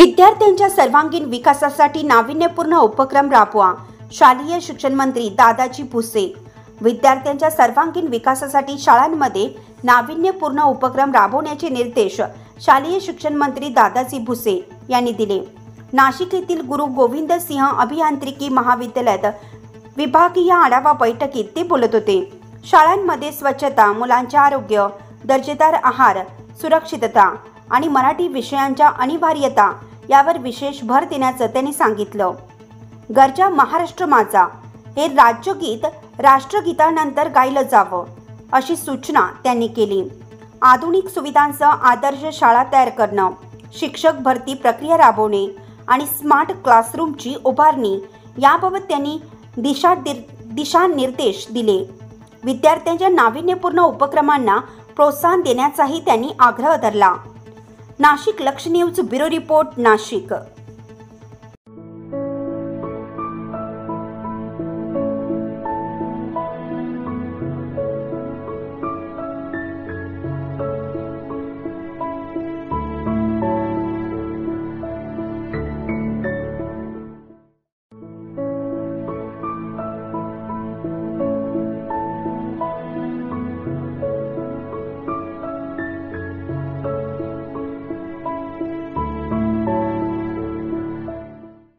विद्यार्थ्यांच्या सर्वांगीण विकासासाठी नाविन्यपूर्ण उपक्रम राबवा. शालेय शिक्षण मंत्री दादाजी भुसे. विद्यार्थ्यांच्या सर्वांगीण विकासासाठी शाळांमध्ये नाविन्यपूर्ण उपक्रम राबवण्याचे निर्देश शालेय शिक्षण मंत्री दादाजी भुसे यांनी दिले. नाशिक येथील गुरु गोविंद सिंह अभियांत्रिकी महाविद्यालयात विभागीय आढावा बैठकीत ते बोलत होते. शाळांमध्ये स्वच्छता, मुलांचे आरोग्य, दर्जेदार आहार, सुरक्षितता आणि मराठी विषयांच्या अनिवार्यता यावर विशेष भर देण्याचं त्यांनी सांगितलं. गरजा महाराष्ट्र माझा हे राज्यगीत राष्ट्रगीतानंतर गायलं जावं अशी सूचना त्यांनी केली. आधुनिक सुविधांसह आदर्श शाळा तयार करणं, शिक्षक भरती प्रक्रिया राबवणे आणि स्मार्ट क्लासरूमची उभारणी याबाबत त्यांनी दिशानिर्देश दिले. विद्यार्थ्यांच्या नाविन्यपूर्ण उपक्रमांना प्रोत्साहन देण्याचाही त्यांनी आग्रह धरला. नाशिक लक्ष न्यूज ब्युरो रिपोर्ट, नाशिक.